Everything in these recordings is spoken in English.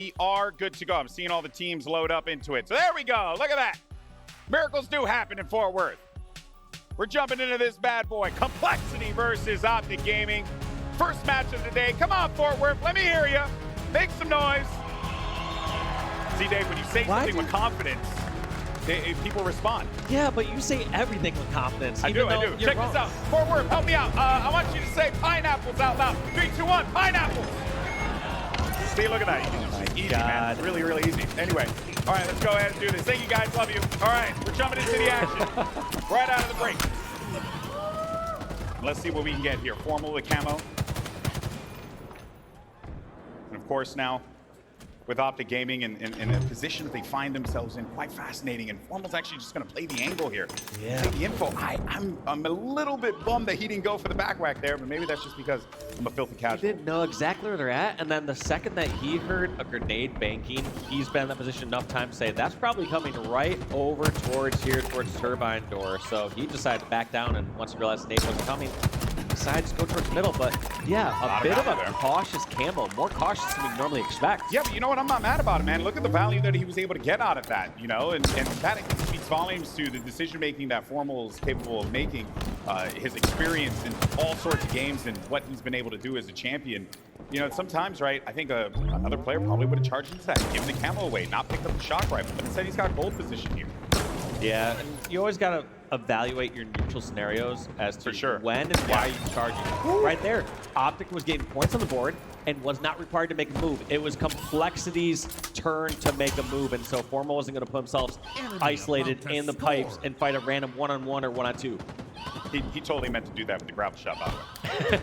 we are good to go. I'm seeing all the teams load up into it. So there we go. Look at that. Miracles do happen in Fort Worth. We're jumping into this bad boy. Complexity versus Optic Gaming. First match of the day. Come on, Fort Worth. Let me hear you. Make some noise. See, Dave, when you say something with confidence, people respond. Yeah, but you say everything with confidence. I do. Check this out. Fort Worth, help me out. I want you to say pineapples out loud. 3, 2, 1, pineapples. See, look at that. Easy, man. It's really, really easy. Anyway, all right, let's go ahead and do this. Thank you, guys. Love you. All right, we're jumping into the action right out of the break. Let's see what we can get here. Formal with camo. And of course, now, with Optic Gaming in a position that they find themselves in, quite fascinating. And Formal's actually just going to play the angle here. Yeah. Take the info. I'm a little bit bummed that he didn't go for the back whack there, but maybe that's just because I'm a filthy casual. He didn't know exactly where they're at, and then the second that he heard a grenade banking, he's been in that position enough time to say that's probably coming right over towards turbine door. So he decided to back down, and once he realized the nade wasn't coming, decides to go towards the middle. But yeah, a bit of a cautious camo, more cautious than we normally expect. Yeah, but you know what? I'm not mad about it, man. Look at the value that he was able to get out of that, you know, and that speaks volumes to the decision-making that Formal is capable of making, his experience in all sorts of games and what he's been able to do as a champion. You know, sometimes, right, I think another player probably would have charged into that, given the camo away, not picked up the shock rifle, but instead he's got gold position here. Yeah, and you always got to evaluate your neutral scenarios as to when and why you charge it. Right there, Optic was getting points on the board and was not required to make a move. It was Complexity's turn to make a move, and so Formal wasn't going to put himself isolated in the pipes and fight a random one-on-one or one-on-two. He totally meant to do that with the grapple shot, by the way.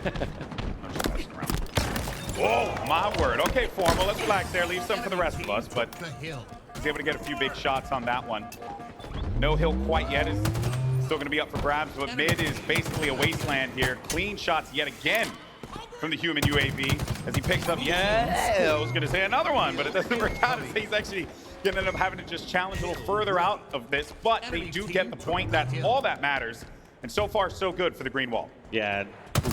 I'm just messing around. Whoa, my word. Okay, Formal, let's relax there. Leave some for the rest of us, but he's able to get a few big shots on that one. No hill quite yet. Is still going to be up for grabs, but mid is basically a wasteland here. Clean shots yet again from the human UAV as he picks up, I was going to say another one, but it doesn't work out. He's actually going to end up having to just challenge a little further out of this, but they do get the point. That's all that matters. And so far, so good for the green wall. Yeah,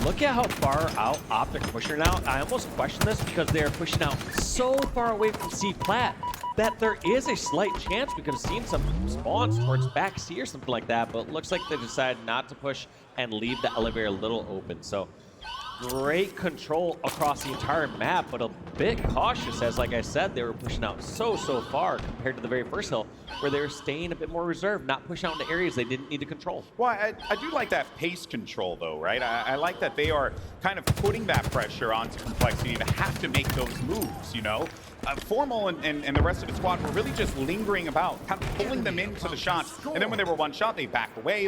look at how far out Optic pushing out. I almost question this because they're pushing out so far away from C plat that there is a slight chance we could have seen some spawns towards back C or something like that, but it looks like they decided not to push and leave the elevator a little open. So great control across the entire map, but a bit cautious as, like I said, they were pushing out so far compared to the very first hill where they were staying a bit more reserved, not pushing out into areas they didn't need to control. Well, I do like that pace control though, right? I like that they are kind of putting that pressure onto Complexity to have to make those moves, you know? Formal and the rest of the squad were really just lingering about, kind of pulling them into the shots. And then when they were one shot, they back away.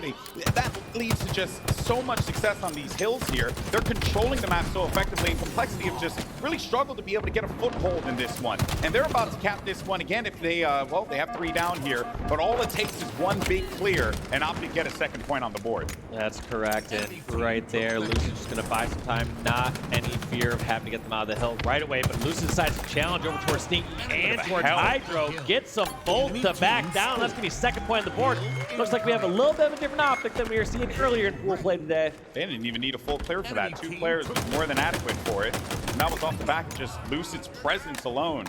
That leads to just so much success on these hills here. They're controlling the map so effectively, and Complexity have just really struggled to be able to get a foothold in this one. And they're about to cap this one again if they, well, they have 3 down here, but all it takes is one big clear, and Optic get a second point on the board. That's correct, and right there, Lucid just going to buy some time, not any fear of having to get them out of the hill right away, but Lucid decides to challenge over towards Sneaky and towards Hydro, gets them both to back down. That's going to be second point on the board. Looks like we have a little bit of a different optic than we were seeing earlier in pool play today. They didn't even need a full clear for that. 2 players was more than adequate for it. And that was off the back of just Lucid's presence alone.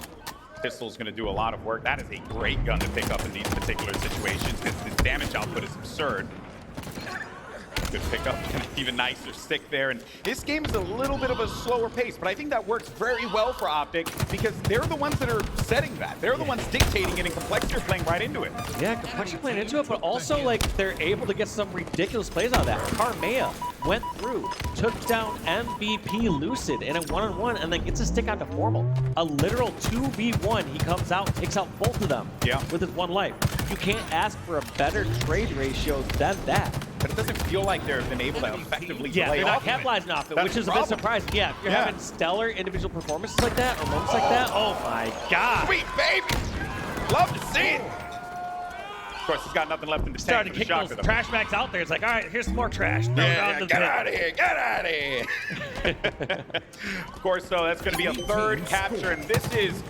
Pistol's going to do a lot of work. That is a great gun to pick up in these particular situations because the damage output is absurd. Good pickup, even nicer stick there. And this game is a little bit of a slower pace, but I think that works very well for Optic because they're the ones that are setting that. They're the ones dictating it, and Complexity are playing right into it. Yeah, Complexity playing into it, but also like they're able to get some ridiculous plays out of that. Karmea went through, took down MVP Lucid in a one-on-one, and then gets a stick out to Formal. A literal 2v1. He comes out, takes out both of them with his 1 life. You can't ask for a better trade ratio than that. But it doesn't feel like they've been able to effectively play they're not capitalizing off it, which is a bit surprising. Yeah, if you're having stellar individual performances like that or moments like that, oh my God. Sweet baby! Love to see it! Of course, he's got nothing left in the tank. Started kicking those trash bags out there. It's like, all right, here's some more trash. Get out of here, get out of here! Of course, so that's going to be a 3rd capture, and this is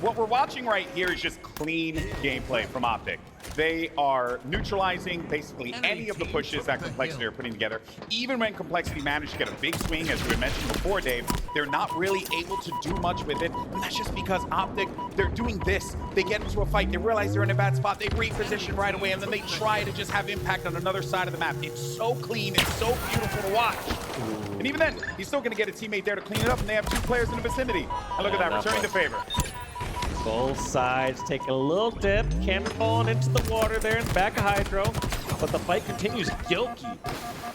what we're watching right here is just clean gameplay from Optic. they are neutralizing basically any of the pushes that Complexity are putting together. Even when Complexity managed to get a big swing, as you had mentioned before, Dave, they're not really able to do much with it. And that's just because Optic, they're doing this. They get into a fight, they realize they're in a bad spot, they reposition right away, and then they try to just have impact on another side of the map. It's so clean, it's so beautiful to watch. And even then, he's still going to get a teammate there to clean it up, and they have 2 players in the vicinity. And look at that, returning the favor. Both sides taking a little dip, cannonballing into the water there in the back of Hydro. But the fight continues. Gilkey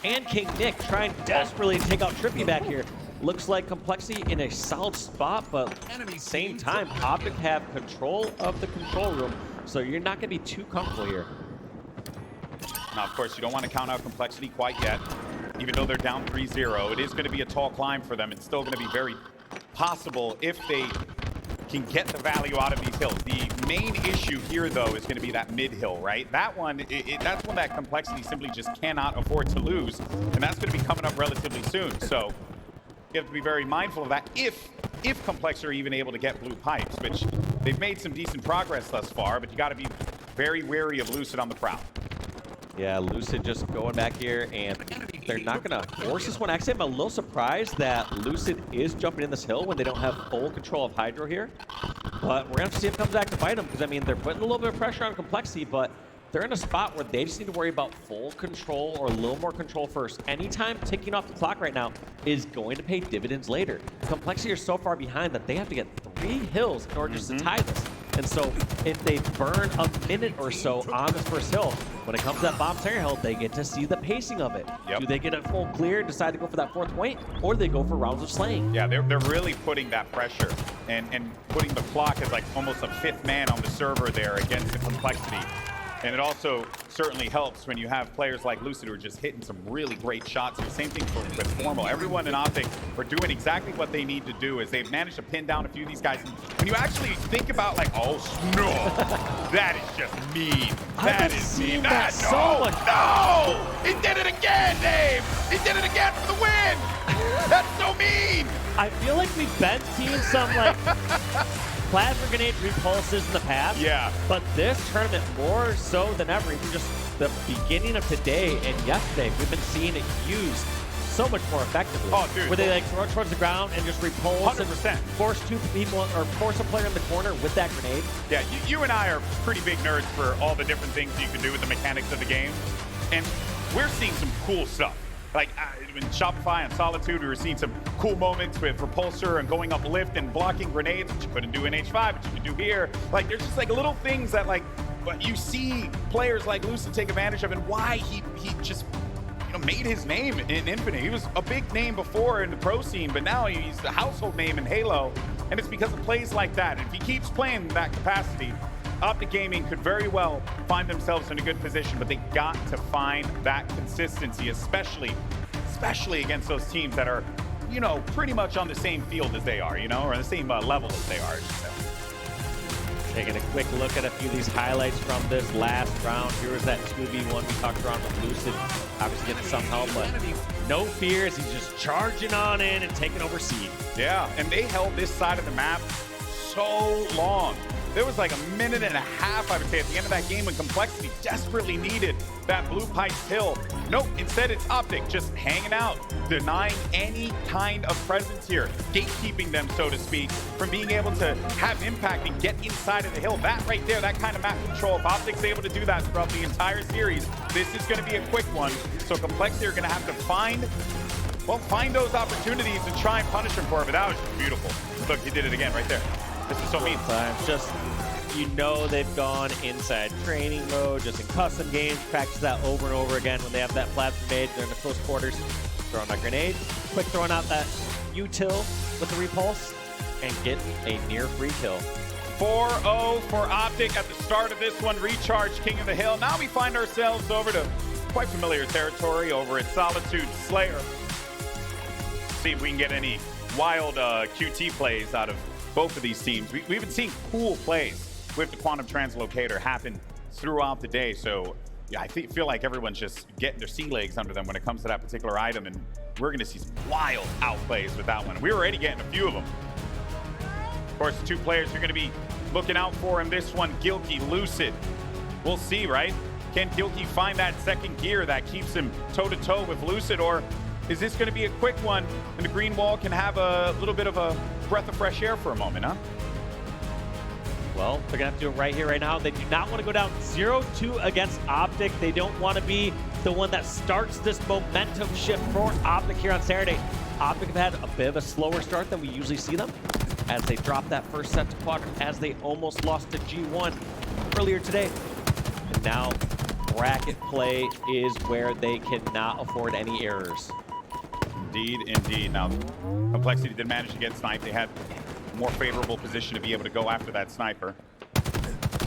and KingNick trying desperately to take out TriPPPeY back here. Looks like Complexity in a solid spot, but at the same time, Optic have control of the control room, so you're not going to be too comfortable here. Now, of course, you don't want to count out Complexity quite yet. Even though they're down 3-0, it is going to be a tall climb for them. It's still going to be very possible if they can get the value out of these hills. The main issue here, though, is going to be that mid hill, right? That one, that's one that Complexity simply just cannot afford to lose, and that's going to be coming up relatively soon. So you have to be very mindful of that if Complexity are even able to get blue pipes, which they've made some decent progress thus far, but you got to be very wary of Lucid on the prowl. Yeah, Lucid just going back here, and they're not going to force this one. Actually, I'm a little surprised that Lucid is jumping in this hill when they don't have full control of Hydro here. But we're going to have to see if it comes back to bite them, because, I mean, they're putting a little bit of pressure on Complexity, but they're in a spot where they just need to worry about full control or a little more control first. Anytime ticking off the clock right now is going to pay dividends later. Complexity are so far behind that they have to get 3 hills in order just to tie this. And so if they burn a minute or so on this first hill, when it comes to that bomb tear hill, they get to see the pacing of it. Yep. Do they get a full clear, decide to go for that 4th point, or do they go for rounds of slaying? Yeah, they're really putting that pressure and putting the clock as like almost a 5th man on the server there against the Complexity. And it also certainly helps when you have players like Lucid who are just hitting some really great shots. The same thing with Formal. Everyone in Optic are doing exactly what they need to do, as they've managed to pin down a few of these guys. And when you actually think about, like, oh, no, that is just mean. That is mean. That so much. No! He did it again, Dave! He did it again for the win! That's so mean! I feel like we've been seeing some, like, plasma grenade repulses in the past. Yeah. But this tournament, more so than ever, even just the beginning of today and yesterday, we've been seeing it used so much more effectively. Oh, dude. Where they like throw it towards the ground and just repulse 100%. and force 2 people or force a player in the corner with that grenade. Yeah, you and I are pretty big nerds for all the different things you can do with the mechanics of the game. And we're seeing some cool stuff. Like in Shopify and Solitude, we were seeing some cool moments with Repulsor and going up lift and blocking grenades, which you couldn't do in H5, but you can do here. Like, there's just like little things that, like, you see players like Lucid take advantage of, and why he just made his name in Infinite. He was a big name before in the pro scene, but now he's a household name in Halo, and it's because of plays like that. If he keeps playing that capacity, Optic Gaming could very well find themselves in a good position, but they got to find that consistency, especially against those teams that are, pretty much on the same field as they are, or on the same level as they are, I should say. Taking a quick look at a few of these highlights from this last round. Here was that 2v1 we talked around with Lucid. Obviously getting some help, but no fears. He's just charging on in and taking over seed. Yeah, and they held this side of the map so long. There was like a minute and a half, I would say, at the end of that game when Complexity desperately needed that blue pipe hill. Nope, instead it's Optic just hanging out, denying any kind of presence here, gatekeeping them, so to speak, from being able to have impact and get inside of the hill. That right there, that kind of map control, if Optic's able to do that throughout the entire series, this is going to be a quick one. So Complexity are going to have to find those opportunities and try and punish them for it. But that was just beautiful. Look, he did it again right there. This is so mean. Just, they've gone inside training mode, just in custom games, practice that over and over again when they have that plasma made, they're in the close quarters, throwing that grenade, quick throwing out that util with the repulse, and get a near free kill. 4-0 for Optic at the start of this one. Recharge King of the Hill. Now we find ourselves over to quite familiar territory over at Solitude Slayer. See if we can get any wild QT plays out of both of these teams. We've been seeing cool plays with the Quantum Translocator happen throughout the day. So yeah, I feel like everyone's just getting their sea legs under them when it comes to that particular item, and we're going to see some wild outplays with that one. We're already getting a few of them. Of course, the 2 players you're going to be looking out for in this one, Gilkey, Lucid. we'll see, right? Can Gilkey find that second gear that keeps him toe-to-toe with Lucid, or is this going to be a quick one and the green wall can have a little bit of a breath of fresh air for a moment, huh? Well, they're going to have to do it right here, right now. They do not want to go down 0-2 against Optic. They don't want to be the one that starts this momentum shift for Optic here on Saturday. Optic have had a bit of a slower start than we usually see them as they drop that first set to Quadrant, as they almost lost to G1 earlier today. And now bracket play is where they cannot afford any errors. Indeed, indeed. Now, Complexity did manage to get sniped. They had a more favorable position to be able to go after that sniper.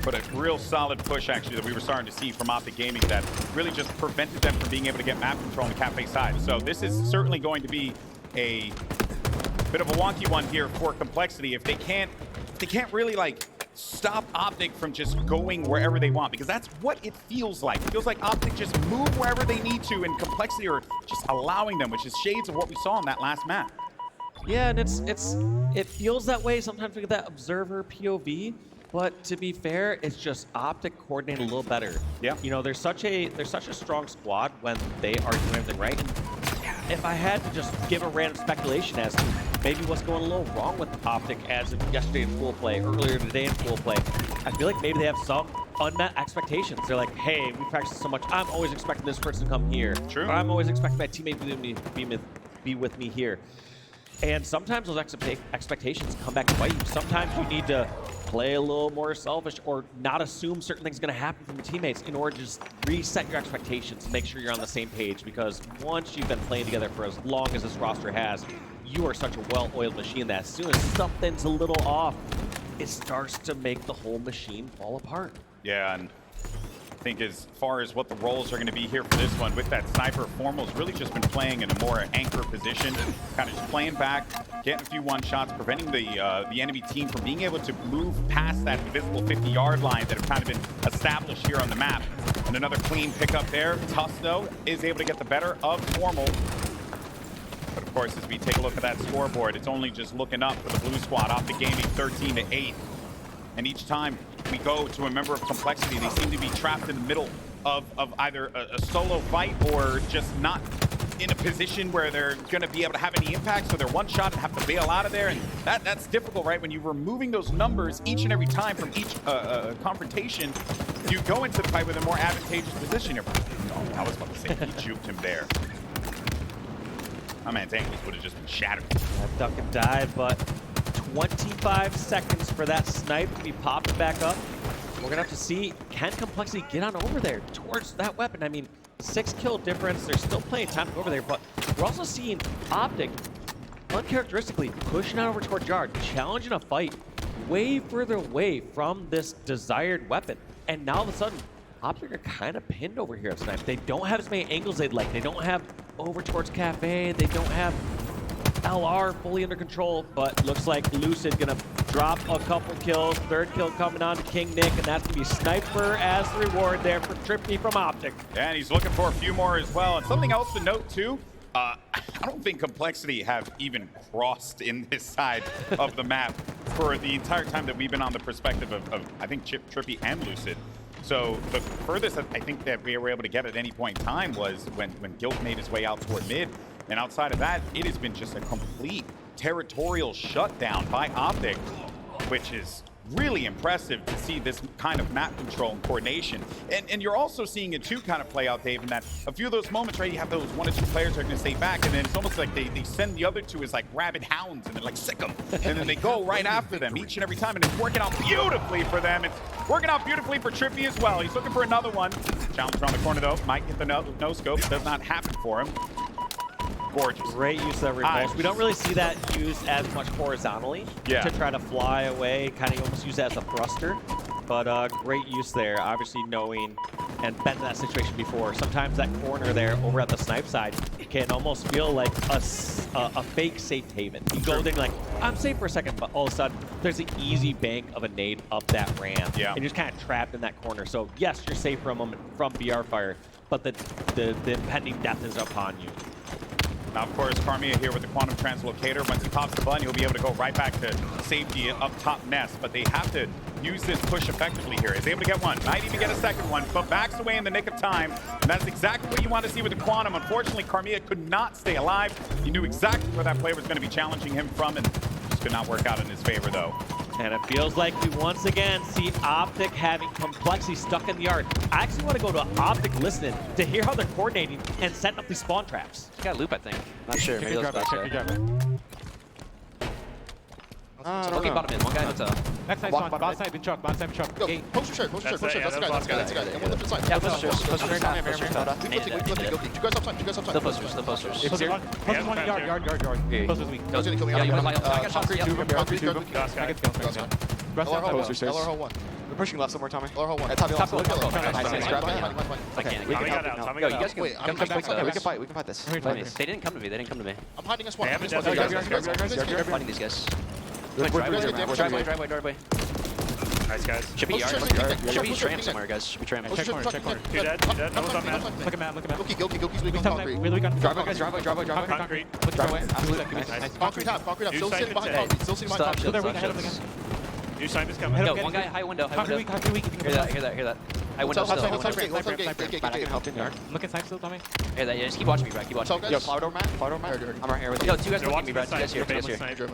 But a real solid push, actually, that we were starting to see from Optic Gaming that really just prevented them from being able to get map control on the Cafe side. So this is certainly going to be a bit of a wonky one here for Complexity if they can't really like stop Optic from just going wherever they want, because that's what it feels like. It feels like Optic just move wherever they need to, and Complexity are just allowing them, which is shades of what we saw in that last map. Yeah, and it feels that way sometimes with that observer POV. But to be fair, it's just Optic coordinating a little better. Yeah. You know, there's such a strong squad when they are doing everything right. And if I had to just give a random speculation as to maybe what's going a little wrong with Optic as of yesterday in full play, earlier today in full play, I feel like maybe they have some unmet expectations. They're like, hey, we practiced so much. I'm always expecting this person to come here. True. Or I'm always expecting my teammate to be with me here. And sometimes those expectations come back to bite you. Sometimes you need to play a little more selfish or not assume certain things are going to happen from your teammates in order to just reset your expectations and make sure you're on the same page. Because once you've been playing together for as long as this roster has, you are such a well-oiled machine that as soon as something's a little off, it starts to make the whole machine fall apart. Yeah, and I think as far as what the roles are going to be here for this one, with that sniper, Formal's really just been playing in a more anchor position, kind of just playing back, getting a few one-shots, preventing the enemy team from being able to move past that invisible 50-yard line that have kind of been established here on the map. And another clean pickup there. Tusk, though, is able to get the better of Formal. But of course, as we take a look at that scoreboard, it's only just looking up for the blue squad. Optic Gaming 13-8. And each time we go to a member of Complexity, they seem to be trapped in the middle of either a solo fight or just not in a position where they're going to be able to have any impact, so they're one shot and have to bail out of there. And that's difficult, right? When you're removing those numbers each and every time from each confrontation, you go into the fight with a more advantageous position. Oh, I was about to say, he juked him there. My man's ankles would have just been shattered. That duck and dive, but 25 seconds for that snipe to be popped back up. We're going to have to see, can Complexity get on over there towards that weapon? I mean, 6 kill difference. There's still plenty of time to go over there, but we're also seeing Optic uncharacteristically pushing on over towards Yard, challenging a fight way further away from this desired weapon. And now all of a sudden, Optic are kind of pinned over here at Snipe. They don't have as many angles they'd like. They don't have over towards Cafe. They don't have LR fully under control, but looks like Lucid gonna drop a couple kills. Third kill coming on to KingNick, and that's gonna be Sniper as the reward there for TriPPPeY from Optic. Yeah, and he's looking for a few more as well. And something else to note too, I don't think Complexity have even crossed in this side of the map for the entire time that we've been on the perspective of I think TriPPPeY and Lucid. So the furthest that I think that we were able to get at any point in time was when Guilt made his way out toward mid. And outside of that, it has been just a complete territorial shutdown by Optic, which is really impressive to see this kind of map control and coordination. And you're also seeing it too kind of play out, Dave, in that a few of those moments, right, you have those 1 or 2 players that are going to stay back, and then it's almost like they send the other 2 as like rabid hounds, and they're like, sick them. And then they go right after them each and every time, and it's working out beautifully for them. It's working out beautifully for TriPPPeY as well. He's looking for another one. Challenge around the corner, though. Might get the no scope. Does not happen for him. Gorgeous. Great use of that repulse. We don't really see that used as much horizontally to try to fly away, kind of almost use it as a thruster. But great use there, obviously knowing and been in that situation before. Sometimes that corner there over at the snipe side can almost feel like a fake safe haven. You go there like, I'm safe for a second, but all of a sudden there's an easy bank of a nade up that ramp. And you're just kind of trapped in that corner. So yes, you're safe for a moment from BR fire, but the impending death is upon you. Now, of course, Karmea here with the Quantum Translocator. Once he pops the button, he'll be able to go right back to safety up top nest, but they have to use this push effectively here. Is able to get one, might even get a second one, but backs away in the nick of time, and that's exactly what you want to see with the Quantum. Unfortunately, Karmea could not stay alive. He knew exactly where that player was going to be challenging him from, and just could not work out in his favor, though. And it feels like we once again see Optic having complexity stuck in the yard. I actually want to go to Optic listening to hear how they're coordinating and setting up these spawn traps. He's got a loop, I think. Not sure. Maybe those guys. Looking bottom in. One guy hotel. Next side spawn. Bottom side, been chucked. Bottom side, been chucked. Yo, poster shirt. That's the guy. That's the guy. And one left inside. Yeah, posters. Posters. You guys outside. Still posters. Still posters. Posters one, yard. Posters weak. Guys gonna kill me. Yeah, you want to I got shot. Concrete 2. I get killed. LR 1. We're pushing left somewhere, Tommy. LR 1. Top go. Okay, we can out. Yo, you guys can Wait, I'm come back. back. We can fight. We can fight this. They didn't come to me. I'm hiding a squad. They're fighting these guys. Driveway. Nice, guys. Should be tram somewhere, guys. Should be tram. Check corner. Two dead. Double top man. Look at map. Gilky's weak on concrete. Driveway, guys. Driveway. Concrete. Driveway. Absolutely. Nice. Concrete half. Still sitting behind concrete. Stop. They're weak ahead of them again. New sign is coming. Yo, one guy high window. Concrete weak. Hear that. High window still. Let's I can help in yard. Look inside still, Tommy. Hear that. Yeah, just keep watching me, Brad. Keep watching me. Yo, flower door, Matt. I'm right here with you. Yo, two guys looking at me, Brad. Two guys here. Looking flower door.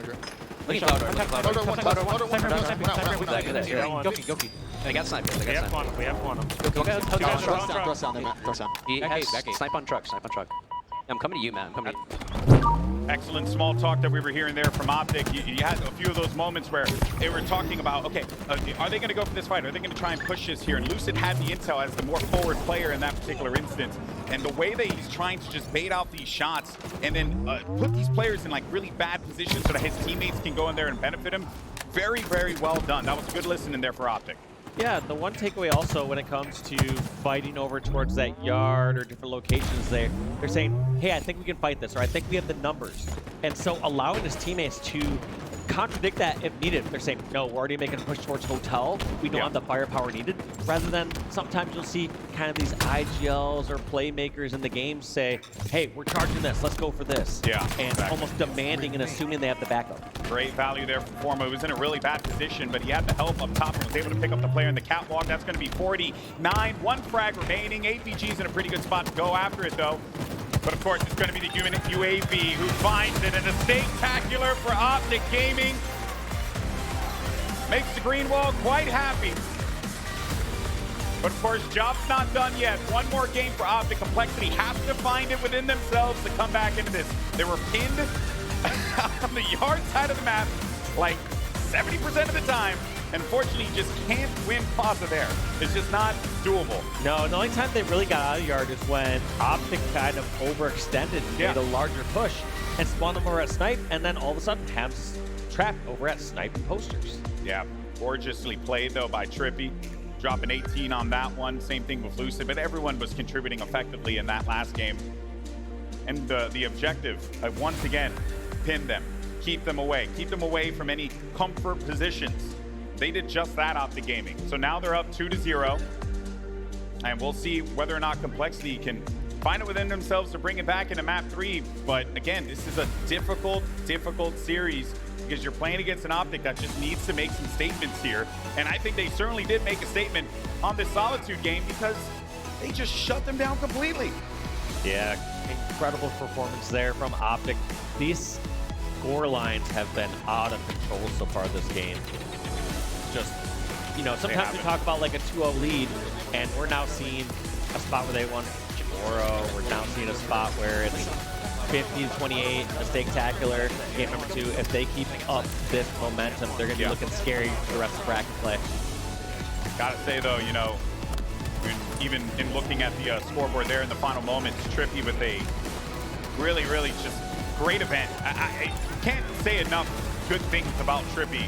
Gilky. They got sniped. We have quantum. Thrust down there, Matt. Thrust down. He has snipe on truck. I'm coming to you, Matt. I'm coming to you. Excellent small talk that we were hearing there from Optic. You had a few of those moments where they were talking about, okay, are they going to go for this fight? Are they going to try and push this here? And Lucid had the intel as the more forward player in that particular instance. And the way that he's trying to just bait out these shots and then put these players in like really bad positions so that his teammates can go in there and benefit him, very, very well done. That was a good listen in there for Optic. Yeah, the one takeaway also when it comes to fighting over towards that yard or different locations they're saying, hey, I think we can fight this, or I think we have the numbers. And so allowing his teammates to contradict that if needed. They're saying, no, we're already making a push towards hotel. We don't have the firepower needed. Rather than sometimes you'll see kind of these IGLs or playmakers in the game say, hey, we're charging this. Let's go for this. Yeah, and exactly. almost demanding and assuming they have the backup. Great value there for Formo. He was in a really bad position, but he had the help up top and was able to pick up the player in the catwalk. That's going to be 49. One frag remaining. APG's in a pretty good spot to go after it, though. But of course, it's going to be the UAV who finds it, and a spectacular for Optic Gaming. Makes the green wall quite happy. But of course, job's not done yet. One more game for Optic. Complexity has to find it within themselves to come back into this. They were pinned on the yard side of the map like 70% of the time. And unfortunately, you just can't win Plaza there. It's just not doable. No, the only time they really got out of the yard is when Optic kind of overextended and made a larger push and spawned them over at Snipe, and then all of a sudden has trapped over at Snipe and Posters. Yeah, gorgeously played though by TriPPPeY. Dropping 18 on that one. Same thing with Lucid, but everyone was contributing effectively in that last game. And the objective, once again, pin them, keep them away from any comfort positions. They did just that, Optic Gaming. So now they're up 2-0. And we'll see whether or not Complexity can find it within themselves to bring it back into map 3. But again, this is a difficult series because you're playing against an Optic that just needs to make some statements here. And I think they certainly did make a statement on this Solitude game because they just shut them down completely. Yeah, incredible performance there from Optic. These score lines have been out of control so far this game. Just, you know, sometimes we talk about like a 2-0 lead, and we're now seeing a spot where they won Chamorro. We're now seeing a spot where it's 50-28, a spectacular game number 2. If they keep up this momentum, they're going to be looking scary for the rest of bracket play. Gotta say though, you know, even in looking at the scoreboard there in the final moments, TriPPPeY with a really just great event. I can't say enough good things about TriPPPeY.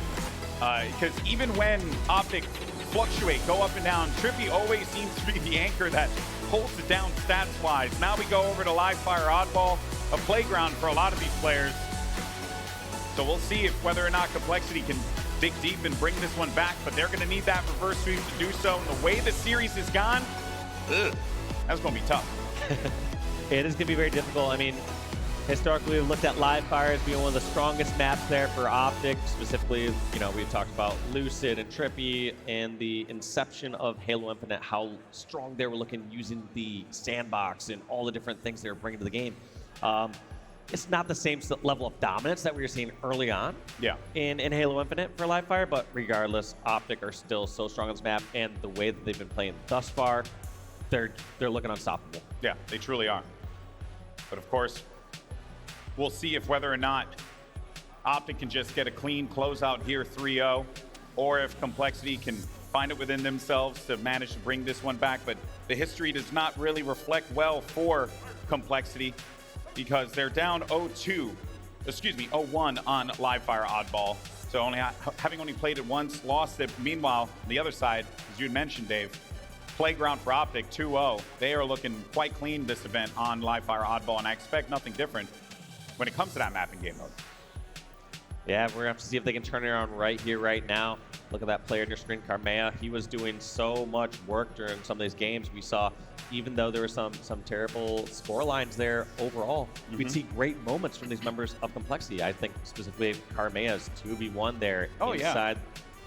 Because even when Optic fluctuate, go up and down, TriPPPeY always seems to be the anchor that holds it down stats-wise. Now we go over to Live Fire Oddball, a playground for a lot of these players. So we'll see if whether or not Complexity can dig deep and bring this one back, but they're going to need that reverse sweep to do so. And the way the series has gone, that's going to be tough. It is going to be very difficult. I mean, Historically, we've looked at Live Fire as being one of the strongest maps there for Optic. Specifically, you know, we've talked about Lucid and TriPPPeY and the inception of Halo Infinite, how strong they were looking using the sandbox and all the different things they were bringing to the game. It's not the same level of dominance that we were seeing early on in Halo Infinite for Live Fire, but regardless, Optic are still so strong on this map, and the way that they've been playing thus far, they're looking unstoppable. Yeah, they truly are. But of course, we'll see if whether or not Optic can just get a clean closeout here 3-0, or if Complexity can find it within themselves to manage to bring this one back. But the history does not really reflect well for Complexity because they're down 0-1 on Live Fire Oddball. So having only played it once, lost it. Meanwhile, the other side, as you had mentioned, Dave, Playground for Optic 2-0. They are looking quite clean this event on Live Fire Oddball, and I expect nothing different when it comes to that mapping game mode. Yeah, we're gonna have to see if they can turn it around right here, right now. Look at that player on your screen, Karmea. He was doing so much work during some of these games. We saw, even though there were some terrible score lines there overall, we'd see great moments from these members of Complexity. I think specifically Karmea's 2v1 there inside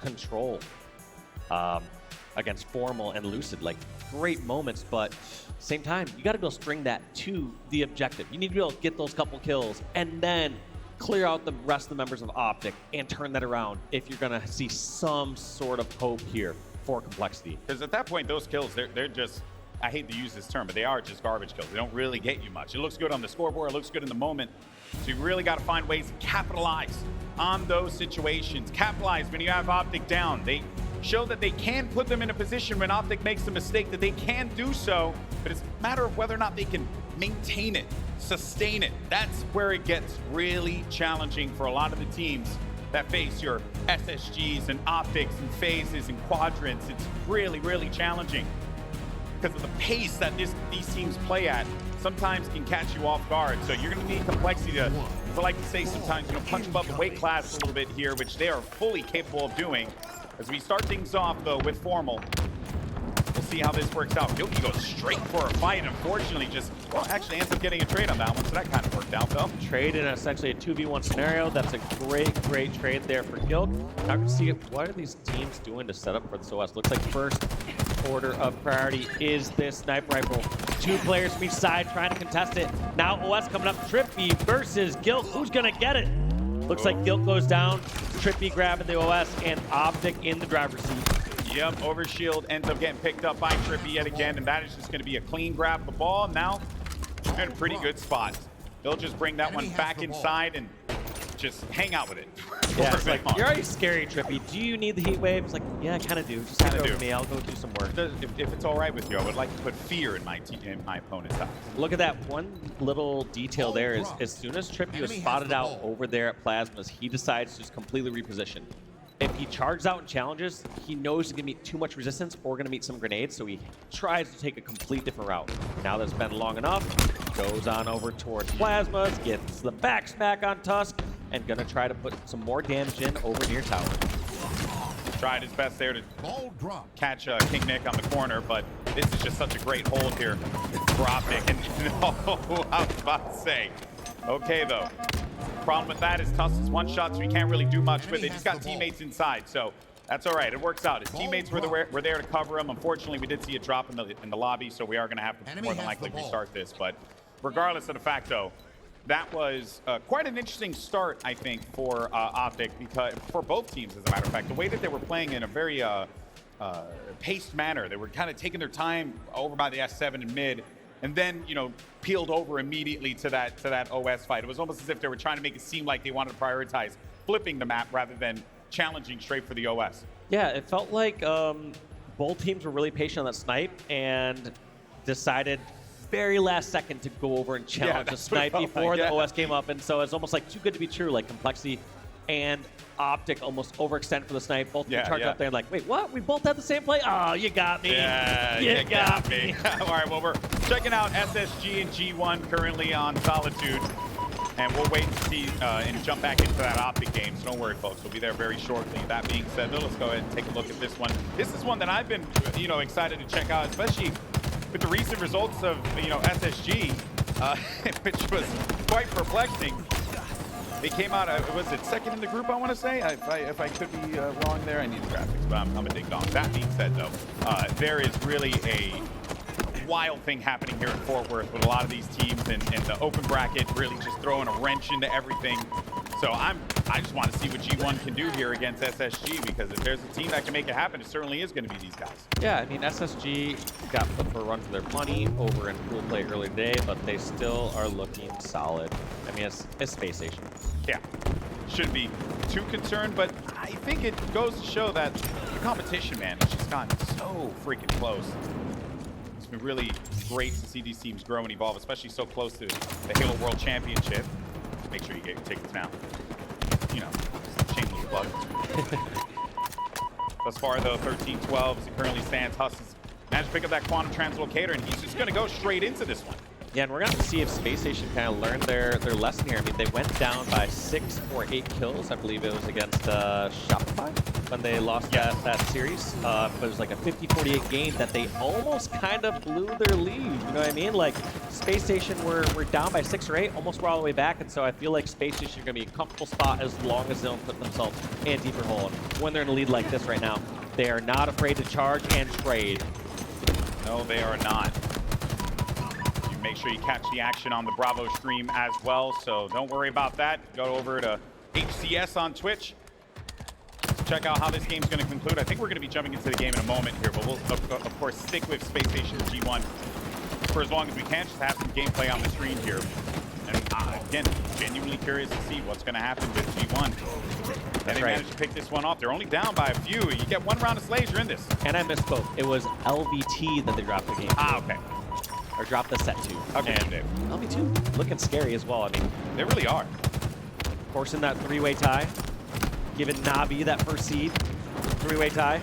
Control against Formal and Lucid. Like, great moments, but same time, you got to be able to string that to the objective. You need to be able to get those couple kills and then clear out the rest of the members of Optic and turn that around if you're going to see some sort of hope here for Complexity. Because at that point, those kills, they're just, I hate to use this term, but they are just garbage kills. They don't really get you much. It looks good on the scoreboard, it looks good in the moment. So you really got to find ways to capitalize on those situations. Capitalize when you have Optic down. They show that they can put them in a position when Optic makes a mistake that they can do so, but it's a matter of whether or not they can maintain it, sustain it. That's where it gets really challenging for a lot of the teams that face your SSGs and Optics and phases and quadrants. It's really, really challenging because of the pace that these teams play at. Sometimes can catch you off guard. So you're going to need Complexity to, as I like to say sometimes, you know, punch above the weight class a little bit here, which they are fully capable of doing. As we start things off, though, with Formal, we'll see how this works out. Yoki goes straight for a fight. Unfortunately, actually ends up getting a trade on that one, so that kind of worked out, though. Trade in essentially a 2v1 scenario. That's a great trade there for Guild. Now we can see what are these teams doing to set up for this OS. Looks like first order of priority is this sniper rifle. 2 players from each side trying to contest it. Now OS coming up, TriPPPeY versus Guild. Who's gonna get it? Looks like Guild goes down, TriPPPeY grabbing the OS, and Optic in the driver's seat. Yep, Overshield ends up getting picked up by TriPPPeY yet again, and that is just going to be a clean grab of the ball. Now, they're in a pretty good spot. They'll just bring that one back inside and just hang out with it. Yeah, it's like, you're already scary, TriPPPeY. Do you need the heat wave? It's like, yeah, I kind of do. Just hand it over to me. I'll go do some work. If it's all right with you, I would like to put fear in my opponent's eyes. Look at that one little detail there. Is as soon as TriPPPeY was spotted out over there at Plasmas, he decides to just completely reposition. If he charges out and challenges, he knows he's going to meet too much resistance or going to meet some grenades, so he tries to take a complete different route. Now that it's been long enough, goes on over towards Plasmas, gets the back smack on Tusk, and going to try to put some more damage in over near tower. Tried his best there to catch KingNick on the corner, but this is just such a great hold here for Optic. And I was about to say, okay though. Problem with that is Tusk is one shot, so he can't really do much with it. He's got teammates inside, so that's all right. It works out. His teammates were there to cover him. Unfortunately, we did see a drop in the lobby, so we are going to have to more than likely restart this. But regardless of the fact, though, that was quite an interesting start, I think, for Optic, because for both teams, as a matter of fact. The way that they were playing in a very paced manner. They were kind of taking their time over by the S7 and mid, and then, you know, peeled over immediately to that OS fight. It was almost as if they were trying to make it seem like they wanted to prioritize flipping the map rather than challenging straight for the OS. Yeah, it felt like both teams were really patient on that snipe and decided very last second to go over and challenge the snipe before the OS came up. And so it's almost like too good to be true, like Complexity and Optic almost overextend for the snipe. Both charge up there and like, wait, what? We both had the same play? Oh, you got me. Yeah, you got me. All right, well, we're checking out SSG and G1 currently on Solitude. And we'll wait to see and jump back into that Optic game. So don't worry, folks. We'll be there very shortly. That being said, let's go ahead and take a look at this one. This is one that I've been, excited to check out, especially with the recent results of, SSG. which was quite perplexing. They came out, was it second in the group, I want to say? If I could be wrong there, I need the graphics, but I'm a ding dong. That being said, though, there is really a wild thing happening here in Fort Worth with a lot of these teams and the open bracket really just throwing a wrench into everything. So I just want to see what G1 can do here against SSG, because if there's a team that can make it happen, it certainly is going to be these guys. Yeah, I mean, SSG got put for a run for their money over in pool play earlier today, but they still are looking solid. I mean, it's Space Station. Yeah, shouldn't be too concerned, but I think it goes to show that the competition, man, has just gotten so freaking close. It's been really great to see these teams grow and evolve, especially so close to the Halo World Championship. Make sure you get your tickets now. You know, shameless plug. Thus far, though, 13-12 as it currently stands. Huss has managed to pick up that quantum translocator, and he's just going to go straight into this one. Yeah, and we're going to see if Space Station kind of learned their lesson here. I mean, they went down by 6 or 8 kills. I believe it was against Shopify when they lost that series. But it was like a 50-48 game that they almost kind of blew their lead. You know what I mean? Like, Space Station were down by 6 or 8, almost were all the way back. And so I feel like Space Station are going to be a comfortable spot as long as they don't put themselves in a deeper hole. When they're in a lead like this right now, they are not afraid to charge and trade. No, they are not. Make sure you catch the action on the Bravo stream as well, so don't worry about that. Go over to HCS on Twitch. Check out how this game's going to conclude. I think we're going to be jumping into the game in a moment here, but we'll, of course, stick with Space Station G1 for as long as we can, just to have some gameplay on the screen here. And again, genuinely curious to see what's going to happen with G1. And they managed to pick this one off. They're only down by a few. You get one round of slays, you're in this. And I misspoke. It was LVT that they dropped the game. Okay. Or drop the set to. Okay, and Dave. LV2 looking scary as well. I mean, they really are. Forcing that 3-way tie, giving Navi that first seed, 3-way tie.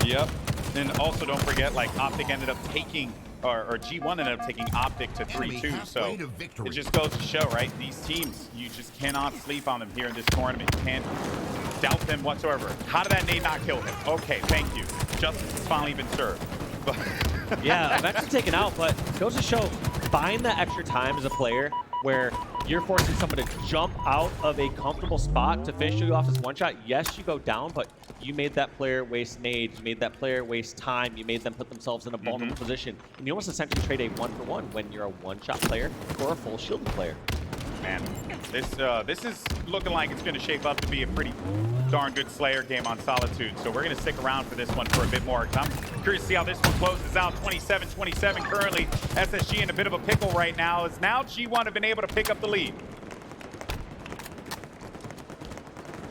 Yep. And also don't forget, like, Optic ended up taking, or G1 ended up taking Optic to 3-2. So it just goes to show, right? These teams, you just cannot sleep on them here in this tournament. You can't doubt them whatsoever. How did that nade not kill him? Okay, thank you. Justice has finally been served. Yeah, eventually taken out, but goes to show buying that extra time as a player where you're forcing someone to jump out of a comfortable spot to finish you off as one shot. Yes, you go down, but you made that player waste nades, you made that player waste time, you made them put themselves in a vulnerable position. And you almost essentially trade a 1-for-1 when you're a one-shot player or a full shielded player. Man, this is looking like it's going to shape up to be a pretty darn good Slayer game on Solitude. So we're going to stick around for this one for a bit more. I'm curious to see how this one closes out. 27-27 currently. SSG in a bit of a pickle right now, as now G1 have been able to pick up the lead.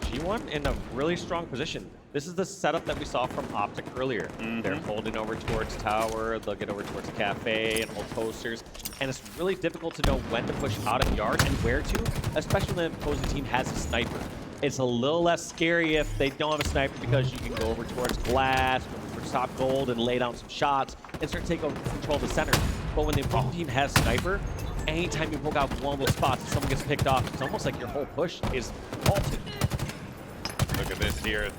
G1 in a really strong position. This is the setup that we saw from Optic earlier. They're holding over towards tower, they'll get over towards cafe and hold posters. And it's really difficult to know when to push out of yard and where to, especially when the opposing team has a sniper. It's a little less scary if they don't have a sniper because you can go over towards glass, go over towards top gold and lay down some shots and start to take over control of the center. But when the opposing team has sniper, anytime you poke out one of those spots and someone gets picked off, it's almost like your whole push is halted. Look at this here.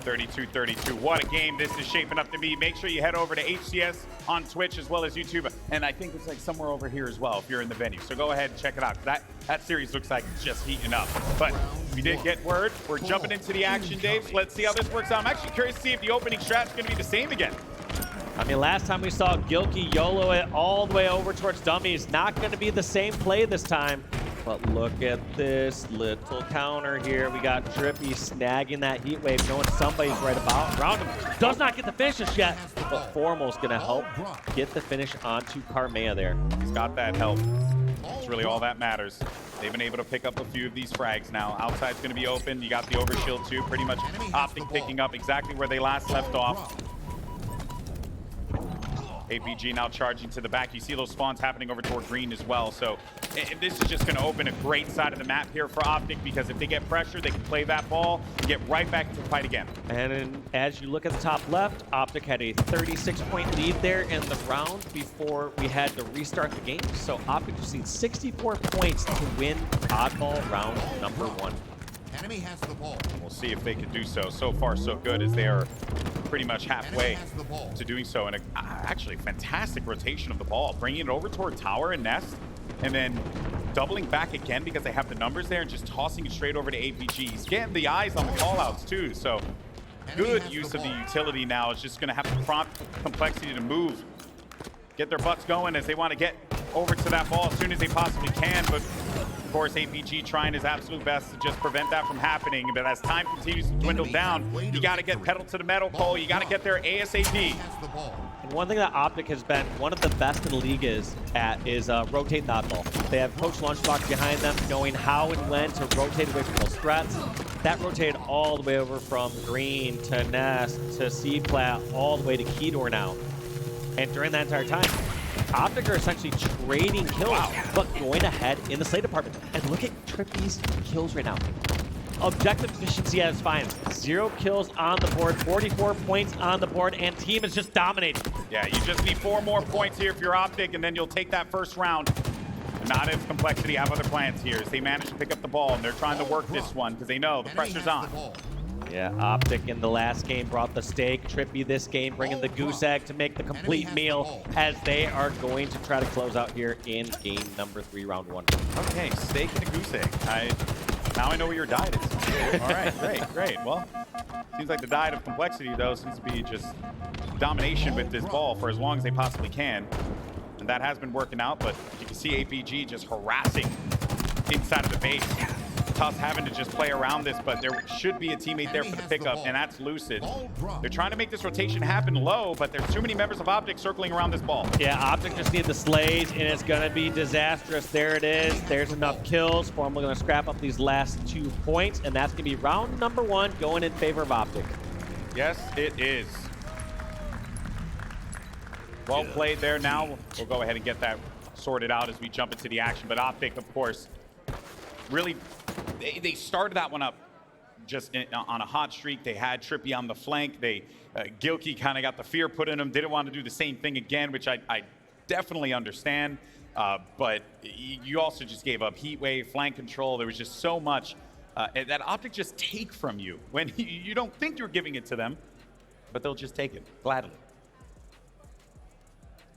32-32. What a game this is shaping up to be. Make sure you head over to HCS on Twitch as well as YouTube. And I think it's like somewhere over here as well if you're in the venue. So go ahead and check it out. That series looks like it's just heating up. But we did get word. We're jumping into the action, Dave. So let's see how this works out. I'm actually curious to see if the opening strat's going to be the same again. I mean, last time we saw Gilkey YOLO it all the way over towards dummies. Not going to be the same play this time. But look at this little counter here. We got Drippy snagging that heat wave, knowing somebody's right about around him. Does not get the finish just yet, but Formal's going to help get the finish onto Karmea there. He's got that help. It's really all that matters. They've been able to pick up a few of these frags now. Outside's going to be open. You got the overshield too. Pretty much Optic picking up exactly where they last left off. APG now charging to the back. You see those spawns happening over toward green as well. So this is just going to open a great side of the map here for Optic, because if they get pressure, they can play that ball and get right back into the fight again. And as you look at the top left, Optic had a 36-point lead there in the round before we had to restart the game. So Optic just needs 64 points to win oddball round number 1. Enemy has the ball. We'll see if they can do so. So far, so good, as they are pretty much halfway to doing so. And actually, fantastic rotation of the ball, bringing it over toward tower and nest, and then doubling back again because they have the numbers there and just tossing it straight over to APG. He's getting the eyes on the callouts too, so good use of the utility now. It's just going to have to prompt Complexity to move, get their butts going as they want to get over to that ball as soon as they possibly can. But of course, APG trying his absolute best to just prevent that from happening. But as time continues to dwindle down, you got to get pedal to the metal, Cole. You got to get there ASAP. And one thing that Optic has been one of the best in the league is rotate the oddball. They have Coach Lunchbox behind them, knowing how and when to rotate away from those threats. That rotated all the way over from green to nest to C-plat, all the way to key door now. And during that entire time, Optic are essentially trading kills, but going ahead in the slate department. And look at TriPPPeY's kills right now. Objective efficiency at its finest. 0 kills on the board, 44 points on the board, and team is just dominating. Yeah, you just need 4 more points here if you're Optic, and then you'll take that first round. Not if Complexity have other plans here, as they manage to pick up the ball, and they're trying to work this one because they know the pressure's on. Yeah, Optic in the last game brought the steak. TriPPPeY this game bringing the goose egg to make the complete meal, as they are going to try to close out here in game number 3, round 1. Okay, steak and a goose egg. Now I know what your diet is. All right, great. Well, seems like the diet of Complexity, though, seems to be just domination with this ball for as long as they possibly can. And that has been working out, but you can see APG just harassing inside of the base. Tusk having to just play around this, but there should be a teammate there for the pickup, and that's Lucid. They're trying to make this rotation happen low, but there's too many members of Optic circling around this ball. Yeah, Optic just need the slays, and it's going to be disastrous. There it is. There's enough kills. Formal going to scrap up these last 2 points, and that's going to be round number 1 going in favor of Optic. Yes, it is. Well played there. Now we'll go ahead and get that sorted out as we jump into the action. But Optic, of course, really, they started that one up just on a hot streak. They had TriPPPeY on the flank. Gilkey kind of got the fear put in him. Didn't want to do the same thing again, which I definitely understand. But you also just gave up heat wave, flank control. There was just so much that Optic just take from you when you don't think you're giving it to them, but they'll just take it gladly.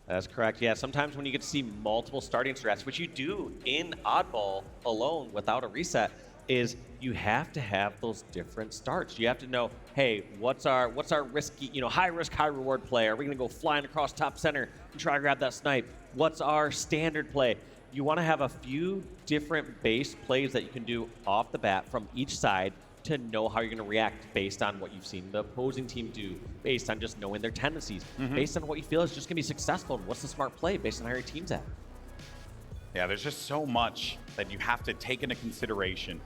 That's correct. Yeah, sometimes when you get to see multiple starting strats, which you do in Oddball alone without a reset, is you have to have those different starts. You have to know, hey, what's our risky, high risk, high reward play? Are we going to go flying across top center and try to grab that snipe? What's our standard play? You want to have a few different base plays that you can do off the bat from each side to know how you're going to react based on what you've seen the opposing team do, based on just knowing their tendencies, based on what you feel is just going to be successful, and what's the smart play based on how your team's at. Yeah, there's just so much that you have to take into consideration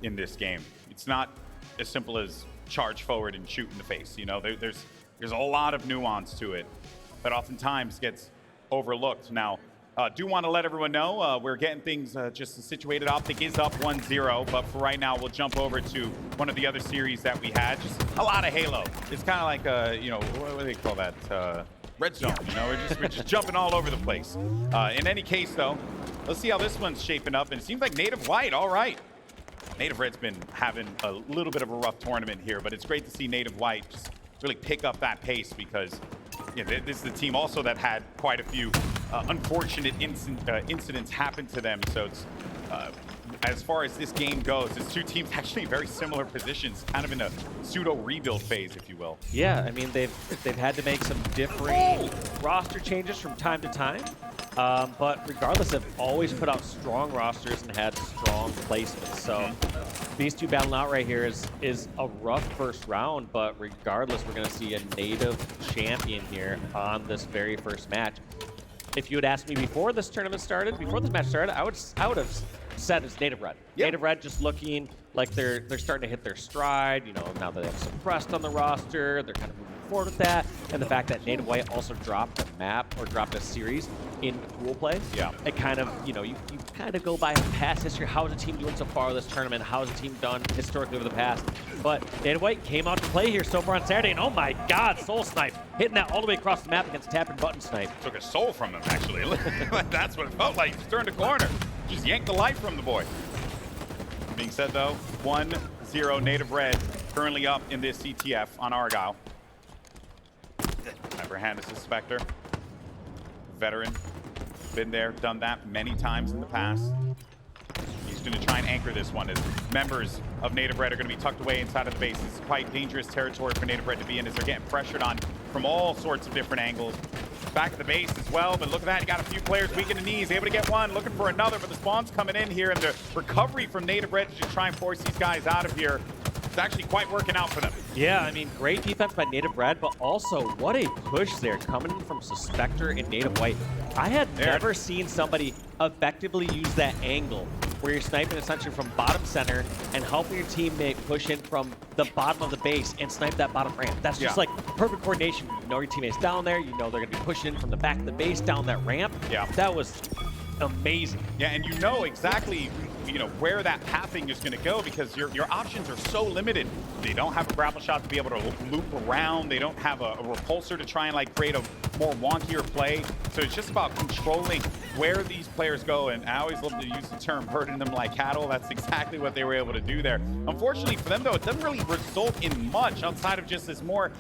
in this game. It's not as simple as charge forward and shoot in the face. There's a lot of nuance to it, but oftentimes gets overlooked. Now, do want to let everyone know we're getting things just situated. Optic is up 1-0, but for right now, we'll jump over to one of the other series that we had. Just a lot of Halo. It's kind of like, what do they call that? Red zone. We're just jumping all over the place. In any case, though, let's see how this one's shaping up. And it seems like Native White, all right. Native Red's been having a little bit of a rough tournament here, but it's great to see Native White just really pick up that pace because this is the team also that had quite a few unfortunate incidents happen to them. So it's, as far as this game goes, it's 2 teams actually in very similar positions, kind of in a pseudo rebuild phase, if you will. Yeah, I mean they've had to make some different roster changes from time to time, but regardless, they've always put out strong rosters and had strong placements. So these 2 battling out right here is a rough first round, but regardless, we're going to see a native champion here on this very first match. If you had asked me before this tournament started, before this match started, I would have said it's Native Red. Yep. Native Red just looking like they're starting to hit their stride. Now that they have Suppressed on the roster, they're kind of moving forward with that, and the fact that Native White also dropped a map or dropped a series in pool play. Yeah. It kind of, you kind of go by past history. How is the team doing so far this tournament? How has the team done historically over the past? But Native White came out to play here so far on Saturday, and oh my God, Soul Snipe, hitting that all the way across the map against Tap and Button Snipe. Took a soul from him, actually. That's what it felt like. Just turned a corner. Just yanked the life from the boy. Being said, though, 1-0 Native Red currently up in this CTF on Argyle. Abraham is a Spectre. Veteran. Been there, done that many times in the past. He's going to try and anchor this one as members of Native Red are going to be tucked away inside of the base. This is quite dangerous territory for Native Red to be in as they're getting pressured on from all sorts of different angles. Back at the base as well, but look at that. He got a few players weak in the knees, able to get one, looking for another, but the spawn's coming in here, and the recovery from Native Red to just try and force these guys out of here. It's actually quite working out for them. Yeah, I mean, great defense by Native Red, but also what a push there coming in from Suspector and Native White. I had never seen somebody effectively use that angle where you're sniping essentially from bottom center and helping your teammate push in from the bottom of the base and snipe that bottom ramp. That's just like perfect coordination. You know your teammate's down there. You know they're going to be pushing in from the back of the base down that ramp. Yeah. That was amazing. Yeah, and you know exactly where that pathing is going to go because your options are so limited. They don't have a grapple shot to be able to loop around. They don't have a repulsor to try and like create a more wonkier play. So it's just about controlling where these players go. And I always love to use the term herding them like cattle. That's exactly what they were able to do there. Unfortunately for them, though, it doesn't really result in much outside of just this more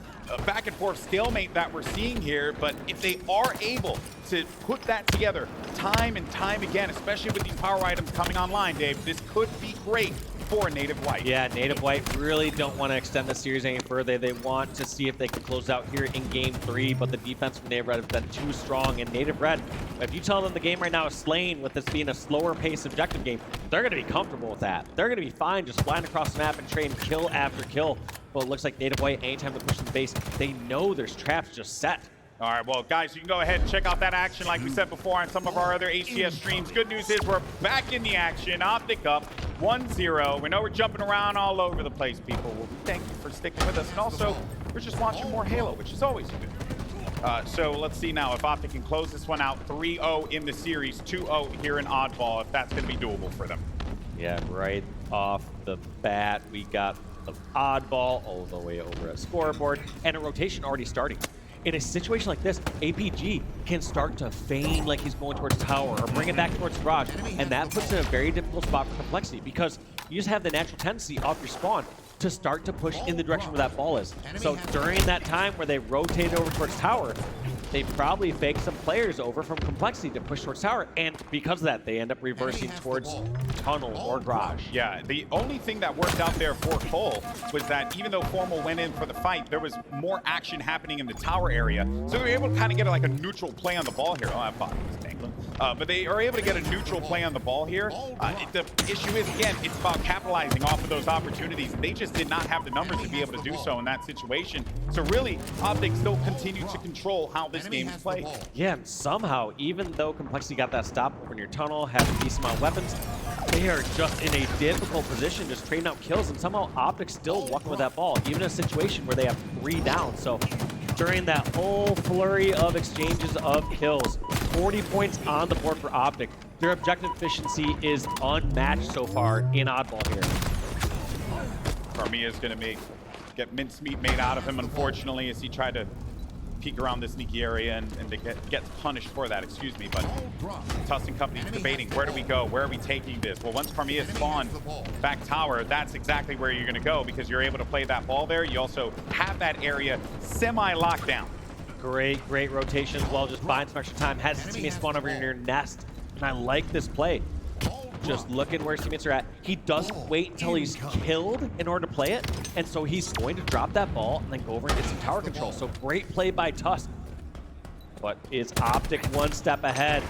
back and forth stalemate that we're seeing here. But if they are able to put that together time and time again, especially with these power items coming online, Dave, this could be great for Native White. Yeah, Native White really don't want to extend the series any further. They want to see if they can close out here in Game 3, but the defense from Native Red has been too strong. And Native Red, if you tell them the game right now is slain with this being a slower pace objective game, they're going to be comfortable with that. They're going to be fine just flying across the map and trading kill after kill. But it looks like Native White, anytime they push the base, they know there's traps just set. All right, well, guys, you can go ahead and check out that action like we said before on some of our other HCS streams. Good news is we're back in the action. Optic up 1-0. We know we're jumping around all over the place, people. Well, thank you for sticking with us. And also, we're just watching more Halo, which is always good. So let's see now if Optic can close this one out. 3-0 in the series, 2-0 here in Oddball, if that's going to be doable for them. Yeah, right off the bat, we got the Oddball all the way over at scoreboard, and a rotation already starting. In a situation like this, APG can start to feign like he's going towards tower or bring it back towards garage, and that puts in a very difficult spot for Complexity because you just have the natural tendency off your spawn to start to push in the direction where that ball is. So during that time where they rotated over towards tower, they probably faked some players over from Complexity to push towards tower, and because of that, they end up reversing towards tunnel or garage. Yeah, the only thing that worked out there for Cole was that even though Formal went in for the fight, there was more action happening in the tower area, so they were able to kind of get like a neutral play on the ball here. Oh, I thought it was dangling. But they are able to get a neutral play on the ball here. The issue is, again, it's about capitalizing off of those opportunities. They just did not have the numbers to be able to do so in that situation. So really, Optic still continued to control how this game is played. Yeah, and somehow, even though Complexity got that stop over near tunnel, has a decent amount of weapons, they are just in a difficult position, just trading out kills, and somehow Optic's still walking with that ball, even in a situation where they have 3 down. So during that whole flurry of exchanges of kills, 40 points on the board for Optic. Their objective efficiency is unmatched so far in Oddball here. Karmea is going to get mincemeat made out of him, unfortunately, as he tried to peek around this sneaky area and gets punished for that, excuse me. But Tusk and company debating, where do we go? Where are we taking this? Well, once Karmea spawned back tower, that's exactly where you're going to go because you're able to play that ball there. You also have that area semi-locked down. Great rotation as well, just buying some extra time. Has his teammates spawn over near nest, and I like this play. Just looking where his teammates are at. He doesn't wait until he's killed in order to play it, and so he's going to drop that ball and then go over and get some tower control. So great play by Tusk. But is Optic one step ahead?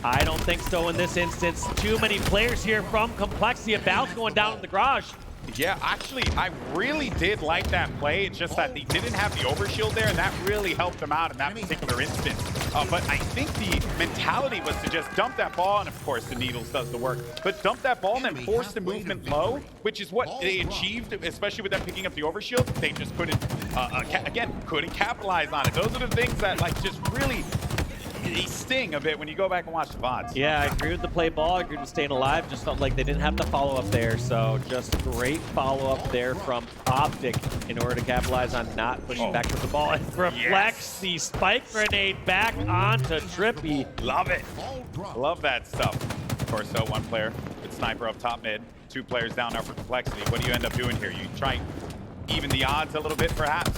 I don't think so in this instance. Too many players here from Complexity. A bounce going down in the garage. Yeah, actually, I really did like that play. It's just that they didn't have the overshield there, and that really helped them out in that particular instance. But I think the mentality was to just dump that ball, and of course the needles does the work, but dump that ball and then force the movement low, which is what they achieved, especially with them picking up the overshield. They just couldn't, again, couldn't capitalize on it. Those are the things that like just really they sting a bit when you go back and watch the VODs. Yeah, I agree with the play ball. I agree with staying alive. Just felt like they didn't have the follow-up there. So just great follow-up there from Optic in order to capitalize on not pushing back with the ball. And reflects the spike grenade back onto TriPPPeY. Love it. Love that stuff. Of course, so one player with sniper up top mid. 2 players down now for Complexity. What do you end up doing here? You try even the odds a little bit, perhaps?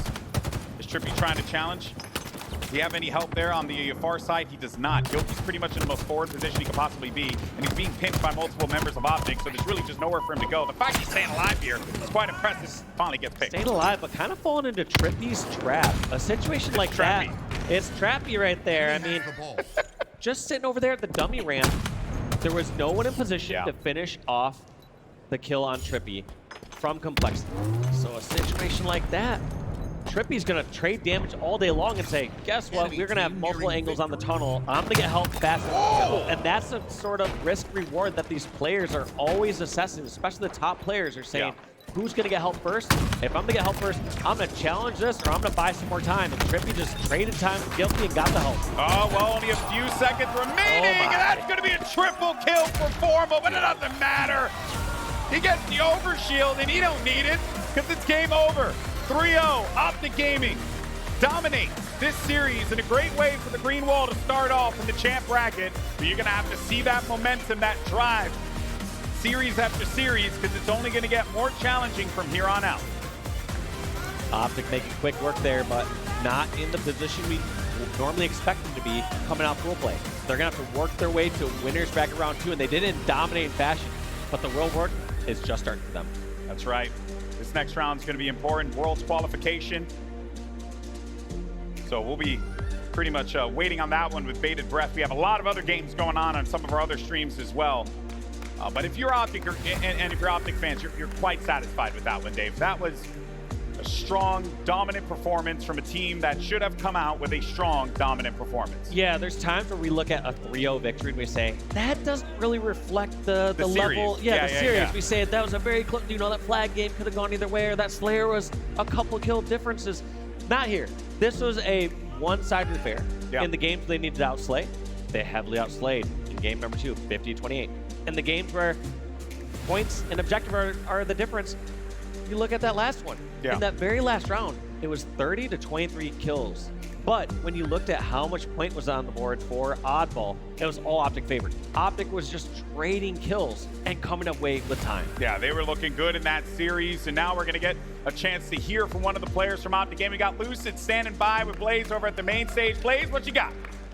Is TriPPPeY trying to challenge? Does he have any help there on the far side? He does not. Yoki's pretty much in the most forward position he could possibly be, and he's being pinched by multiple members of Optic, so there's really just nowhere for him to go. The fact he's staying alive here is quite impressive. Finally gets picked. Staying alive, but kind of falling into TriPPPeY's trap. A situation like that, it's trappy right there. I mean, just sitting over there at the dummy ramp, there was no one in position to finish off the kill on TriPPPeY from Complexity. So a situation like that, TriPPPeY's gonna trade damage all day long and say, guess what, we're gonna have multiple angles on the tunnel. I'm gonna get help fast. And that's a sort of risk reward that these players are always assessing, especially the top players are saying, who's gonna get help first? If I'm gonna get help first, I'm gonna challenge this or I'm gonna buy some more time. And TriPPPeY just traded time with Guilty and got the help. Oh, well, only a few seconds remaining. And that's gonna be a triple kill for Formal, but it doesn't matter. He gets the overshield and he don't need it because it's game over. 3-0, Optic Gaming dominates this series in a great way for the Green Wall to start off in the champ bracket. But you're gonna have to see that momentum, that drive, series after series, because it's only gonna get more challenging from here on out. Optic making quick work there, but not in the position we normally expect them to be coming out full play. They're gonna have to work their way to winners bracket round 2, and they did it in dominating fashion. But the real work is just starting for them. That's right. This next round is going to be important. World's qualification. So we'll be pretty much waiting on that one with bated breath. We have a lot of other games going on some of our other streams as well. But if you're Optic, and if you're Optic fans, you're quite satisfied with that one, Dave. That was a strong, dominant performance from a team that should have come out with a strong, dominant performance. Yeah, there's times where we look at a 3-0 victory and we say, that doesn't really reflect the level. Yeah, the series. Yeah. We say that was a very close, you know, that flag game could have gone either way, or that Slayer was a couple kill differences. Not here. This was a one-sided affair. In the games they needed to outslay, they heavily outslayed. In game number 2, 50-28. In the games where points and objective are the difference, you look at that last one. In that very last round, it was 30-23 kills. But when you looked at how much point was on the board for Oddball, it was all Optic favored. Optic was just trading kills and coming away with time. Yeah, they were looking good in that series, and now we're going to get a chance to hear from one of the players from Optic Gaming. We got Lucid standing by with Blaze over at the main stage. Blaze, what you got?